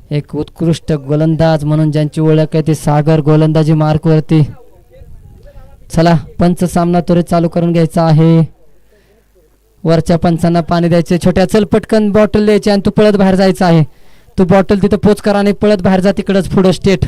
एक उत्कृष्ट गोलंदाज म्हणून ज्यांची ओळख आहे ते सागर गोलंदाजी मार्कवरती. चला पंच सामना त्वरित चालू करून घ्यायचा आहे. वरच्या पंचांना पाणी द्यायचे. छोट्या चल पटकन बॉटल द्यायची आणि तू पळत बाहेर जायचं आहे. तू बॉटल तिथं पोच करा आणि पळत बाहेर जा तिकडच पुढं स्टेट.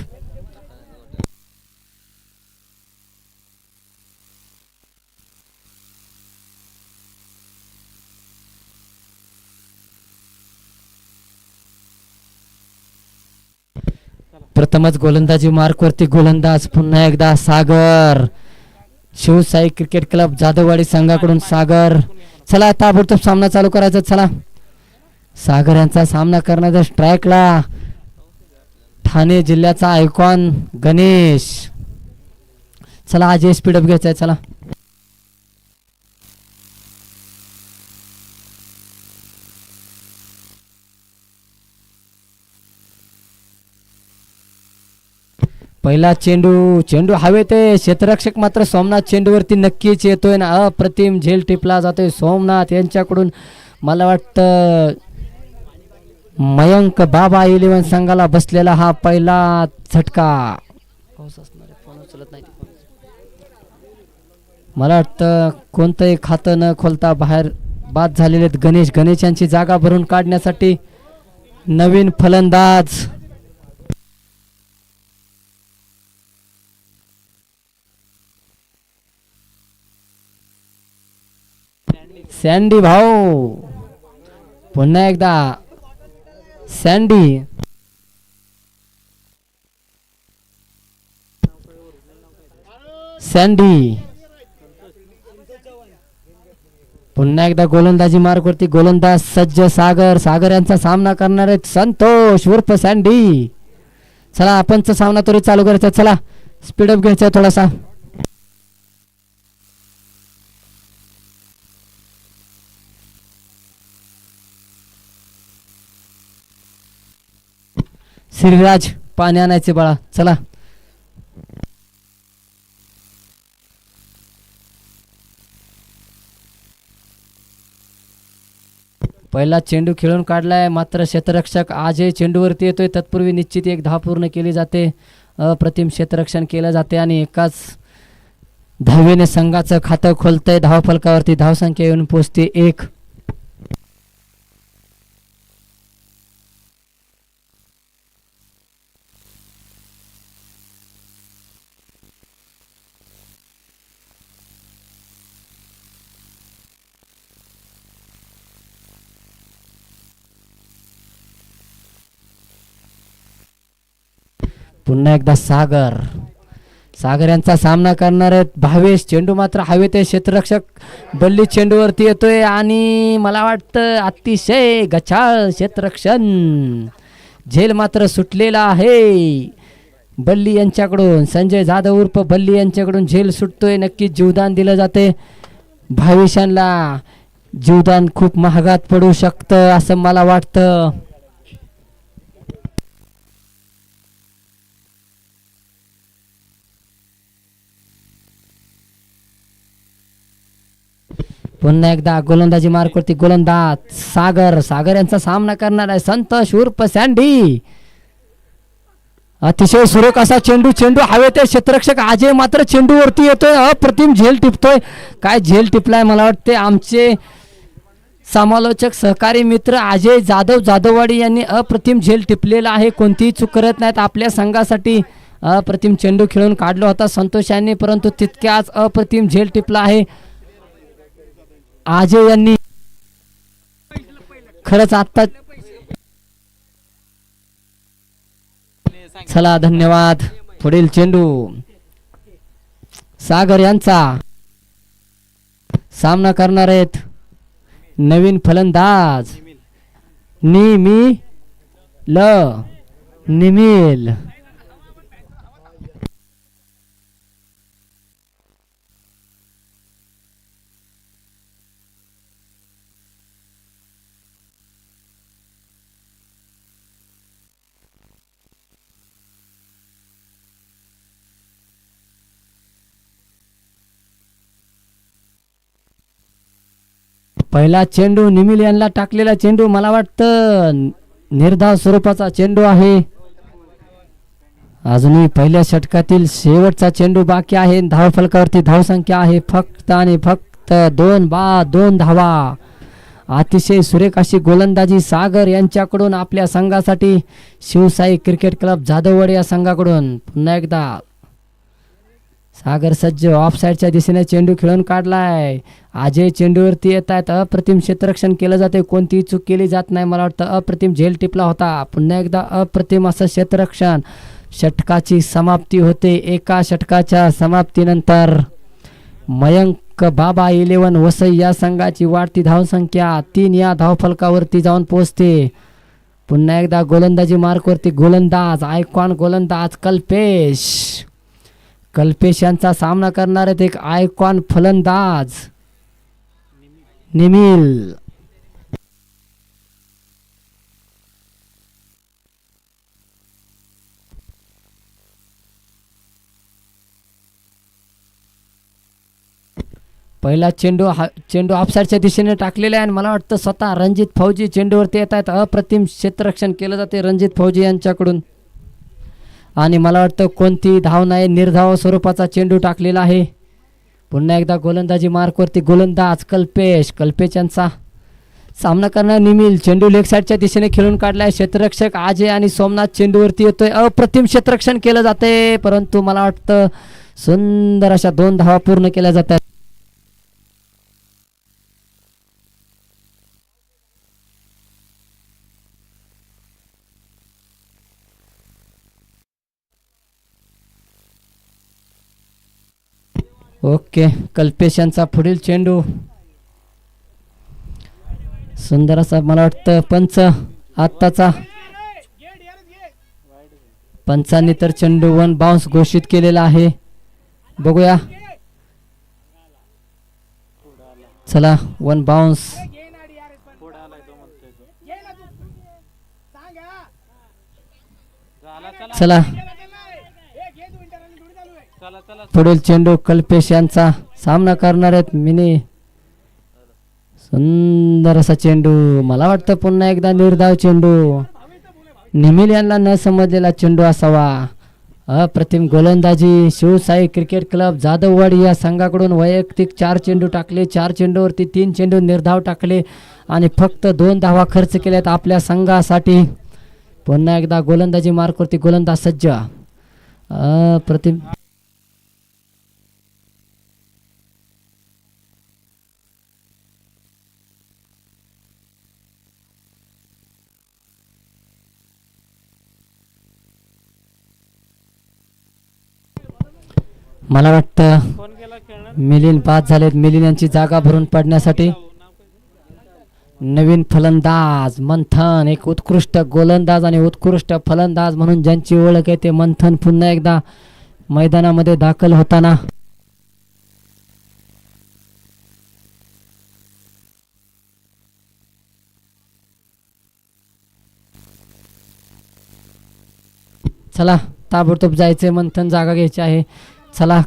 प्रथमच गोलंदाजी मार्कवरती गोलंदाज पुन्हा एकदा सागर. शिवसाई क्रिकेट क्लब जाधववाडी संघाकडून सागर. चला ताबडतोब सामना चालू करायचा. चला सागर यांचा सामना करण्याचा स्ट्राईकला ठाणे जिल्ह्याचा आयकॉन गणेश. चला आज स्पीडअप घ्यायचा आहे. चला पहिला चेंडू. चेंडू हवेत आहे. क्षेत्ररक्षक मात्र सोमनाथ चेंडूवरती नक्कीच येतोय ना. अप्रतिम झेल टिपला जातोय सोमनाथ यांच्याकडून. मला वाटतं मयंक बाबा 11 संघाला बसलेला हा पहिला झटका. मला वाटतं कोणतंही खातं न खोलता बाहेर बाद झालेले गणेश. गणेश यांची जागा भरून काढण्यासाठी नवीन फलंदाज सँडी भाऊ. पुन्हा एकदा सँडी. सँडी पुन्हा एकदा गोलंदाजी मार्गवरती गोलंदाज सज्ज सागर. सागर यांचा सामना करणार आहेत संतोष उर्फ सँडी. चला आपणचा सामना तरी चालू करायचा. चला स्पीडअप घ्यायचा थोडासा. श्रीराज पाणी आणायचे बाळा. चला पहिला चेंडू खेळून काढलाय मात्र क्षेत्ररक्षक आजही चेंडूवरती येतोय. तत्पूर्वी निश्चित एक धाव पूर्ण केली जाते. अप्रतिम क्षेत्ररक्षण केलं जाते आणि एकाच धावेने संघाचं खातं खोलतंय. धावफलकावरती धावसंख्या येऊन पोहोचते 1. पुन्हा एकदा सागर. सागर यांचा सामना करणार आहेत भावेश. चेंडू मात्र हवेत आहे. क्षेत्ररक्षक बल्ली चेंडूवरती येतोय आणि मला वाटतं अतिशय गचाळ क्षेत्ररक्षण. झेल मात्र सुटलेला आहे बल्ली यांच्याकडून. संजय जाधव उर्फ बल्ली यांच्याकडून झेल सुटतोय. नक्कीच जीवदान दिलं जाते. भावेशांना जीवदान खूप महागात पडू शकतं असं मला वाटतं. पुन्हा एकदा गोलंदाजी मार्कवरती गोलंदाज सागर. सागर यांचा सामना करणार आहे संतोष उर्फ सँडी. अतिशय सुरेख असा चेंडू. चेंडू हवेत. क्षेत्ररक्षक अजय मात्र चेंडूवरती येतोय. अप्रतिम झेल टिपतोय. काय झेल टिपलाय. मला वाटते आमचे समालोचक सहकारी मित्र अजय जाधव जाधववाडी यांनी अप्रतिम झेल टिपलेला आहे. कोणतीही चूक करत नाहीत. आपल्या संघासाठी अप्रतिम चेंडू खेळून काढला होता संतोष यांनी, परंतु तितक्याच अप्रतिम झेल टिपला आहे अजय यांनी. खरंच आता चला धन्यवाद. पुढील चेंडू. सागर यांचा सामना करणार आहेत नवीन फलंदाज निमिल. पहिला चेंडू निमिल यांना टाकलेला चेंडू. मला वाटतं निर्धाव स्वरूपाचा चेंडू आहे. अजूनही पहिल्या षटकातील शेवटचा चेंडू बाकी आहे. धावफलकावरती धावसंख्या आहे फक्त आणि फक्त 2 धावा. अतिशय सुरेख अशी गोलंदाजी सागर यांच्याकडून आपल्या संघासाठी. शिवसाई क्रिकेट क्लब जाधववाडी या संघाकडून पुन्हा एकदा सागर सज्ज. ऑफ साईडच्या दिशेने चेंडू खेळून काढलाय. अजय चेंडूवरती येत आहेत. अप्रतिम क्षेत्ररक्षण केलं जाते. कोणतीही चूक केली जात नाही. मला वाटतं अप्रतिम झेल टिपला होता. पुन्हा एकदा अप्रतिम असं क्षेत्ररक्षण. षटकाची समाप्ती होते. एका षटकाच्या समाप्तीनंतर मयंक बाबा 11 वसई या संघाची वाढती धावसंख्या 3 या धावफलकावरती जाऊन पोहोचते. पुन्हा एकदा गोलंदाजी मार्कवरती गोलंदाज आयकॉन गोलंदाज कल्पेश यांचा सामना करणार आहेत एक आयकॉन फलंदाज निमिल. पहिला चेंडू ऑफसाईडच्या दिशेने टाकलेला आहे आणि मला वाटतं स्वतः रणजित फौजी चेंडूवरती येत आहेत. अप्रतिम क्षेत्ररक्षण केलं जाते रणजित फौजी यांच्याकडून आणि मला वाटतं कोणती धाव नाही. निर्धाव स्वरूपाचा चेंडू टाकलेला आहे. पुन्हा एकदा गोलंदाजी मार्कवरती गोलंदाज कल्पेश यांचा सामना करणार निमिल. चेंडू लेग साईडच्या दिशेने खेळून काढलाय. क्षेत्ररक्षक अजय आणि सोमनाथ चेंडूवरती येतोय. अप्रतिम क्षेत्ररक्षण केलं जाते परंतु मला वाटतं सुंदर अशा 2 धावा पूर्ण केल्या जातात. ओके कल्पेश यांचा पुढील चेंडू सुंदर असा मला वाटतं पंच आत्ताचा पंचांनी तर चेंडू 1 बाउन्स घोषित केलेला आहे. बघूया चला 1 बाउन्स. चला पुढील चेंडू कल्पेश यांचा सामना करणार आहेत मिनी. सुंदर असा चेंडू मला वाटतं पुन्हा एकदा निर्धाव चेंडू. निमिल यांना न समजलेला चेंडू असावा. अप्रतिम गोलंदाजी. शिवसाई क्रिकेट क्लब जाधववाडी या संघाकडून वैयक्तिक 4 चेंडू टाकले. 4 चेंडूवरती 3 चेंडू निर्धाव टाकले आणि फक्त 2 धावा खर्च केल्यात आपल्या संघासाठी. पुन्हा एकदा गोलंदाजी मार्कवरती गोलंदाज सज्ज. अप्रतिम मला वाटतं मिलिंद बाद झालेत. मिलिंद यांची जागा भरून पडण्यासाठी नवीन फलंदाज मंथन. एक उत्कृष्ट गोलंदाज आणि उत्कृष्ट फलंदाज म्हणून ज्यांची ओळख आहे ते मंथन पुन्हा एकदा मैदानामध्ये दाखल होताना. चला ताबडतोब जायचे. मंथन जागा घ्यायची आहे. चला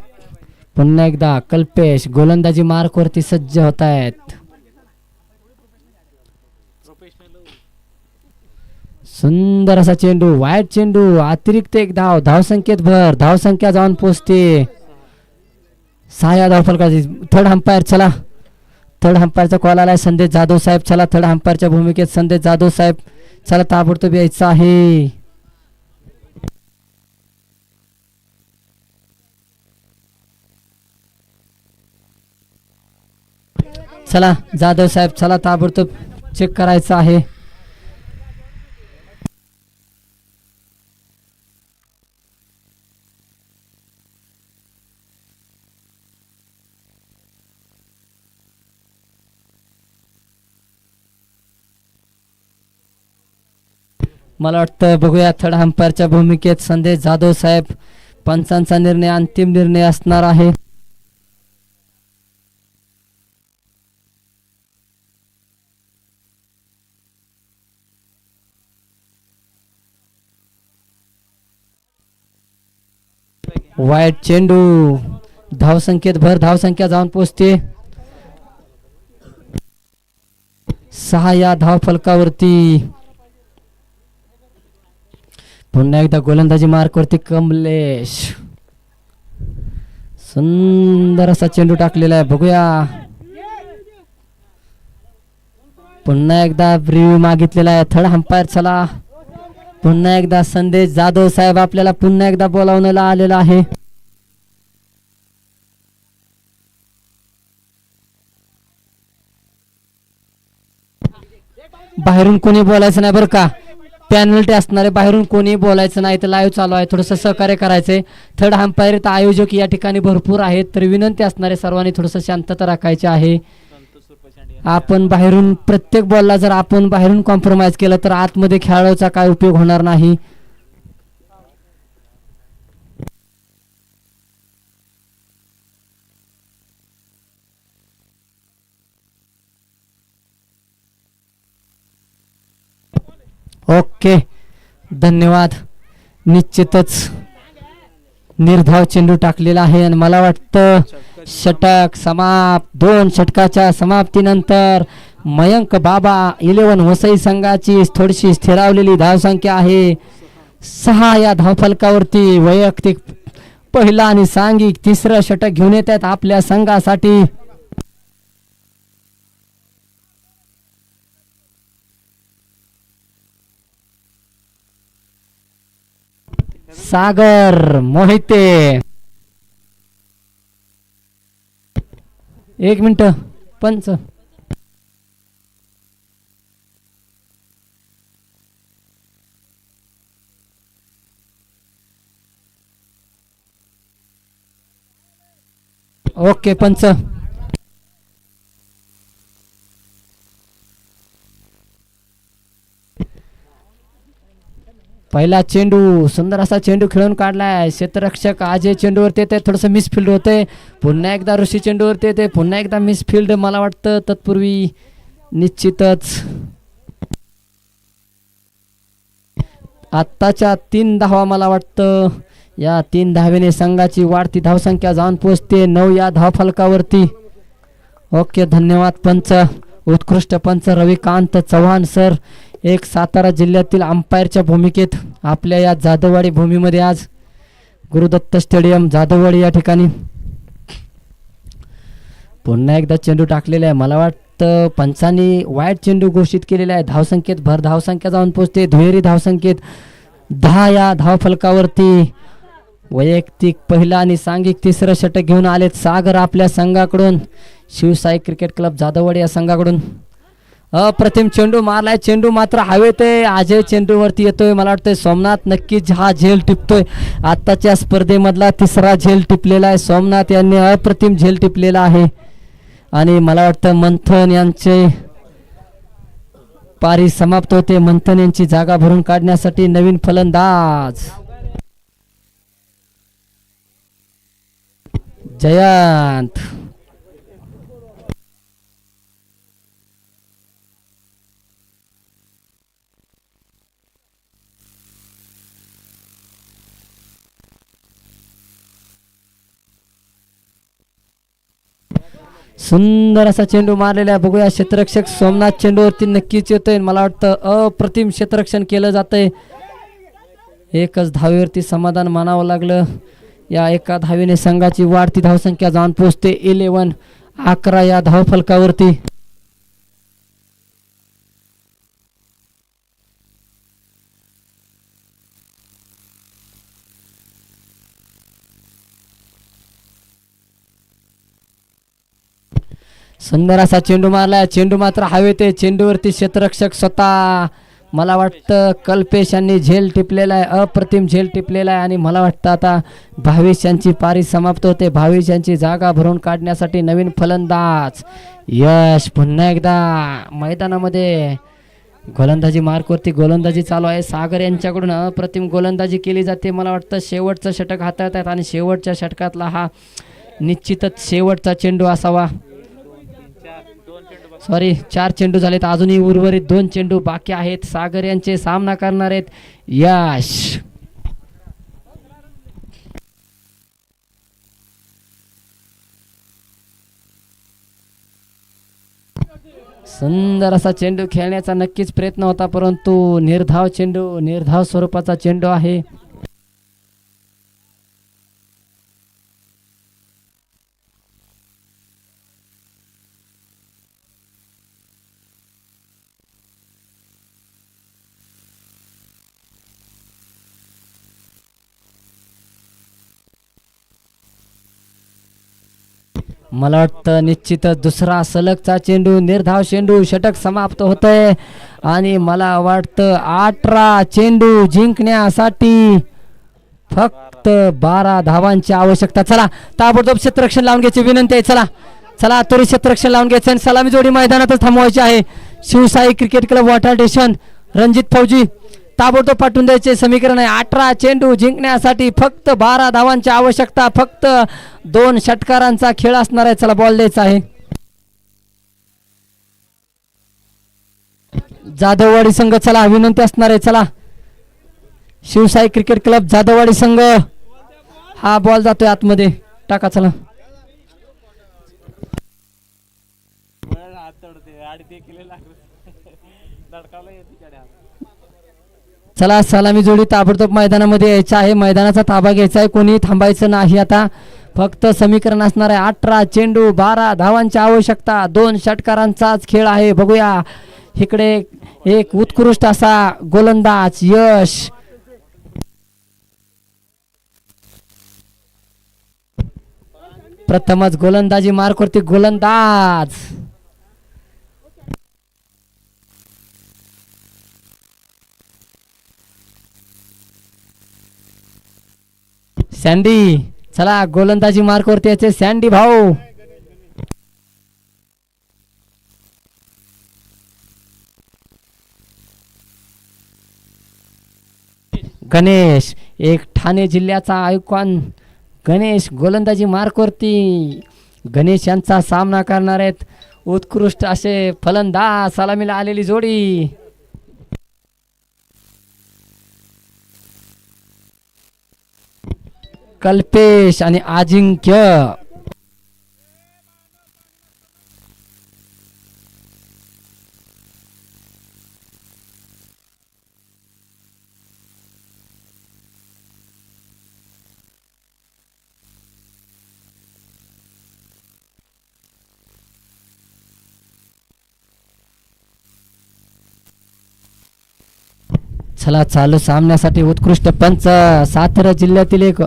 पुन्हा एकदा कल्पेश गोलंदाजी मार्कवरती सज्ज होत आहेत. सुंदर असा चेंडू वाईट चेंडू. अतिरिक्त 1 धाव. धावसंख्येत भर. धावसंख्या जाऊन पोहोचते 6 या धावफलकाची. Third umpire. चला थर्ड अंपायरचा कॉल आलाय संदेश जाधव साहेब. चला थर्ड अंपायरच्या भूमिकेत संदेश जाधव साहेब. चला ताबडतोब यायचं आहे. चला जाधव साहेब चला ताबडतोब चेक करायचं आहे. मला वाटतं बघूया थर्ड अंपायरच्या भूमिकेत संदेश जाधव साहेब. पंचांचा निर्णय अंतिम निर्णय असणार आहे. वाईट चेंडू. धावसंख्येत भर. धावसंख्या जाऊन पोहोचते 6 या धावफलकावरती. पुन्हा एकदा गोलंदाजी मार्कवरती कमलेश. सुंदर असा चेंडू टाकलेला आहे. बघूया पुन्हा एकदा रिव्ह्यू मागितलेला आहे थर्ड अंपायर. चला पुन्हा एकदा संदेश जाधव साहेब आपल्याला पुन्हा एकदा बोलावण्याला आलेला आहे. बाहेरून कोणी बोलायचं नाही बरं का, पेनल्टी असणारे. बाहेरून कोणी बोलायचं नाही. तर लाईव्ह चालू आहे, थोडंसं सहकार्य करायचंय. थर्ड अंपायर तर आयोजक या ठिकाणी भरपूर आहेत, तर विनंती असणारे सर्वांनी थोडंसं शांतता राखायची आहे. आपण बाहेरून प्रत्येक बॉलला जर आपण बाहेरून कॉम्प्रोमाइज केलं तर आतमध्ये खेळाडूचा काय उपयोग होणार नाही. ओके धन्यवाद. निश्चितच निर्धाव चेंडू टाकलेला आहे आणि मला वाटतं षटक समाप्त. 2 षटकाच्या समाप्तीनंतर मयंक बाबा 11 वसई संघाची थोडीशी स्थिरावलेली धावसंख्या आहे 6. या धावफलकावरती वैयक्तिक पहिला आणि सांघिक तिसरं षटक घेऊन येत आहेत आपल्या संघासाठी. सागर मोहिते. 1 मिनिट पंच. ओके पंच. पहिला चेंडू सुंदर असा चेंडू खेळून काढलाय. क्षेत्ररक्षक अजय चेंडूवरती येते, थोडंसं मिसफिल्ड होते. पुन्हा एकदा ऋषी चेंडूवरती येते, पुन्हा एकदा मिसफिल्ड. मला वाटतं तत्पूर्वी निश्चितच आत्ताच्या 3 धावा मला वाटतं या 3 धावेने संघाची वाढती धावसंख्या जाऊन पोहोचते 9 या धावफलकावरती. ओके धन्यवाद पंच. उत्कृष्ट पंच रविकांत चव्हाण सर एक सातारा जिल्ह्यातील अंपायरच्या भूमिकेत आपल्या या जाधववाडी भूमीमध्ये आज गुरुदत्त स्टेडियम जाधववाडी या ठिकाणी पुन्हा एकदा चेंडू टाकलेला आहे. मला वाटतं पंचांनी वाईट चेंडू घोषित केलेला आहे. धावसंख्येत भर धावसंख्या जाऊन पोहोचते दुहेरी धावसंख्येत 10 या धावफलकावरती. वैयक्तिक पहिला आणि सांघिक तिसरं षटक घेऊन आलेत सागर आपल्या संघाकडून. शिवसाई क्रिकेट क्लब जाधववाडी या संघाकडून अप्रतिम चेंडू मारलाय. चेंडू मात्र हवेत आहे. अजय चेंडूवरती येतोय. मला वाटतंय सोमनाथ नक्कीच हा झेल टिपतोय. आत्ताच्या स्पर्धेमधला तिसरा झेल टिपलेला आहे. सोमनाथ यांनी अप्रतिम झेल टिपलेला आहे आणि मला वाटतं मंथन यांचे पारी समाप्त होते. मंथन यांची जागा भरून काढण्यासाठी नवीन फलंदाज जयंत. सुंदर असा चेंडू मारलेला आहे. बघूया क्षेत्ररक्षक सोमनाथ चेंडूवरती नक्कीच येतोय. मला वाटतं अप्रतिम क्षेत्ररक्षण केलं जातंय. एकच धावेवरती समाधान मानावं लागलं. या एका धावेने संघाची वाढती धावसंख्या जाऊन पोहोचते 11 या धावफलकावरती. सुंदर असा चेंडू मारलाय. चेंडू मात्र हवेत आहे. चेंडूवरती क्षेत्ररक्षक स्वतः मला वाटतं कल्पेश यांनी झेल टिपलेला आहे. अप्रतिम झेल टिपलेला आहे आणि मला वाटतं आता भावेश यांची पारी समाप्त होते. भावेश यांची जागा भरून काढण्यासाठी नवीन फलंदाज यश पुन्हा एकदा मैदानामध्ये गोलंदाजी मार्कवरती गोलंदाजी चालू आहे. सागर यांच्याकडून अप्रतिम गोलंदाजी केली जाते. मला वाटतं शेवटचं षटक हाताळत आहेत आणि शेवटच्या षटकातला हा निश्चितच शेवटचा चेंडू असावा. सॉरी 4 चेंडू झालेत. अजूनही उर्वरित 2 चेंडू बाकी आहेत. सागर यांचे सामना करणार आहेत यश. सुंदर असा चेंडू खेळण्याचा नक्कीच प्रयत्न होता, परंतु निर्धाव चेंडू, निर्धाव स्वरूपाचा चेंडू आहे. मला वाटतं निश्चितच दुसरा सलगचा चेंडू, निर्धाव चेंडू, षटक समाप्त होतंय आणि मला वाटतं 18 चेंडू जिंकण्यासाठी फक्त 12 धावांची आवश्यकता. चला ताबडतोब क्षेत्ररक्षण लावून घ्यायची विनंती आहे. चला चला त्वरित क्षेत्ररक्षण लावून घ्यायचं आणि सलामी जोडी मैदानातच थांबवायची आहे. शिवसाई क्रिकेट क्लब वाटा स्टेशन, रणजित फौजी ताबडतोब पाठवून द्यायचे समीकरण आहे. 18 चेंडू जिंकण्यासाठी फक्त 12 धावांची आवश्यकता. फक्त 2 षटकारांचा खेळ असणार आहे. चला बॉल द्यायचा आहे. जाधववाडी संघ, चला विनंती असणार आहे. चला शिवसाई क्रिकेट क्लब जाधववाडी संघ, हा बॉल जातोय आतमध्ये, टाका. चला चला सलामी जोडी ताबडतोब मैदानामध्ये यायचं आहे. मैदानाचा ताबा घ्यायचा आहे, कोणी थांबायचं नाही. आता फक्त समीकरण असणार आहे. 18 चेंडू 12 धावांची आवश्यकता. 2 षटकारांचाच खेळ आहे. बघूया इकडे एक उत्कृष्ट असा गोलंदाज यश, प्रथमच गोलंदाजी मार्कवरती गोलंदाज सँडी. चला गोलंदाजी मार्कवरती याचे सँडी भाऊ. गणेश, एक ठाणे जिल्ह्याचा आयकॉन गणेश गोलंदाजी मार्कवरती. गणेश यांचा सामना करणार आहेत उत्कृष्ट असे फलंदाज. सलामीला आलेली जोडी. कल्पेश आणि अजिंक्य. चला चालू सामन्यासाठी उत्कृष्ट पंच, सातारा जिल्ह्यातील एक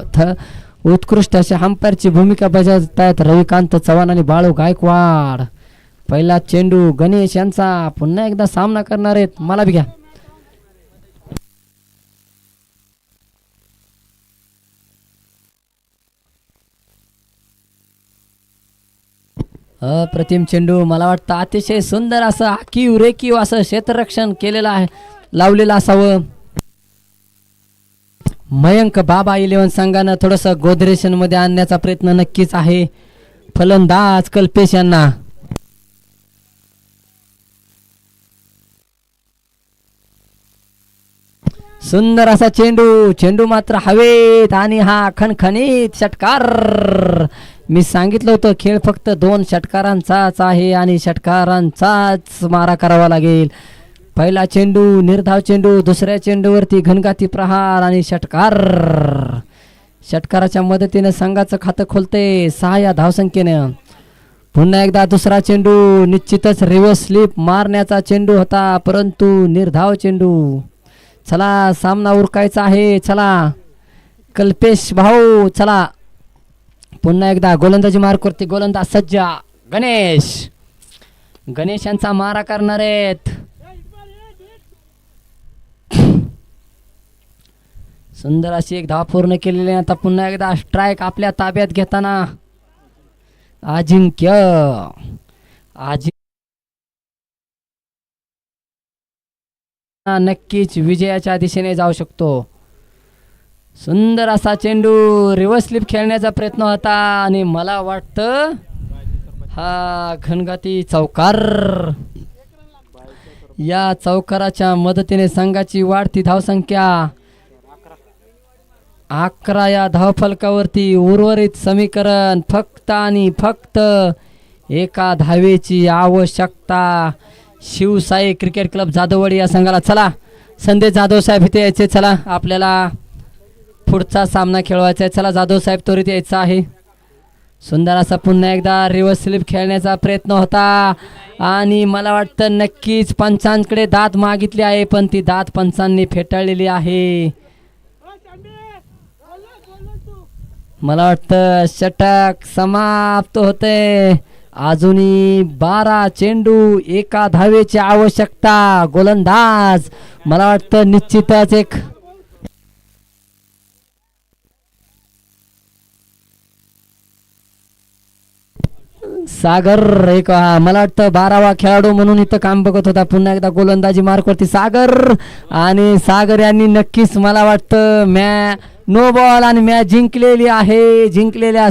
उत्कृष्ट अशा अंपायरची भूमिका बजावत आहेत रविकांत चव्हाण आणि बाळू गायकवाड. पहिला चेंडू गणेश यांचा, पुन्हा एकदा सामना करणार आहेत. मला बी घ्या. अप्रतिम चेंडू. मला वाटतं अतिशय सुंदर असं आखीव रेखीव असं क्षेत्ररक्षण केलेलं आहे, लावलेलं असावं. मयंक बाबा 11 संघानं थोडस गोदरेशन मध्ये आणण्याचा प्रयत्न नक्कीच आहे. फलंदाज कल्पेश यांना. सुंदर असा चेंडू, चेंडू मात्र हवेत आणि हा खणखणीत षटकार. मी सांगितलं होतं खेळ फक्त 2 षटकारांचाच आहे आणि षटकारांचाच मारा करावा लागेल. पहिला चेंडू निर्धाव चेंडू, दुसऱ्या चेंडूवरती घनघाती प्रहार आणि षटकार. षटकाराच्या मदतीने संघाचं खातं खोलते 6 या धावसंख्येनं. पुन्हा एकदा दुसरा चेंडू, निश्चितच रिव्हर्स स्लिप मारण्याचा चेंडू होता, परंतु निर्धाव चेंडू. चला सामना उरकायचा आहे. चला कल्पेश भाऊ. चला पुन्हा एकदा गोलंदाजी मार्कवरती गोलंदाज सज्ज. गणेश, गणेश यांचा मारा करणार आहेत. सुंदर अशी एक धाव पूर्ण केलेली. आता पुन्हा एकदा स्ट्राईक आपल्या ताब्यात घेताना अजिंक्य. नक्कीच विजयाच्या दिशेने जाऊ शकतो. सुंदर असा चेंडू, रिव्हर्स स्लिप खेळण्याचा प्रयत्न होता आणि मला वाटतं हा घनघाती चौकार. या चौकाराच्या मदतीने संघाची वाढती धावसंख्या 11 या धावफलकावरती. उर्वरित समीकरण फक्त आणि फक्त एका धावेची आवश्यकता. शिवसाई क्रिकेट क्लब जाधववाडी या संघाला. चला संदेश जाधव साहेब इथे यायचे. चला आपल्याला पुढचा सामना खेळवायचा आहे. चला जाधव साहेब त्वरित यायचा आहे. सुंदर असा पुन्हा एकदा रिव्हर्स स्लिप खेळण्याचा प्रयत्न होता आणि मला वाटतं नक्कीच पंचांकडे दाद मागितली आहे पण ती दाद पंचांनी फेटाळलेली आहे. मला वाटतं षटक समाप्त होते. अजूनही 12 चेंडू, 1 धावेची आवश्यकता. गोलंदाज मला वाटतं निश्चितच एक सागर एक मला वाटतं 12वा खेळाडू म्हणून इथं काम बघत होता. पुन्हा एकदा गोलंदाजी मार्कवरती सागर आणि सागर यांनी नक्कीच मला वाटतं नो बॉल आणि मॅच जिंकलेली आहे. जिंकलेल्या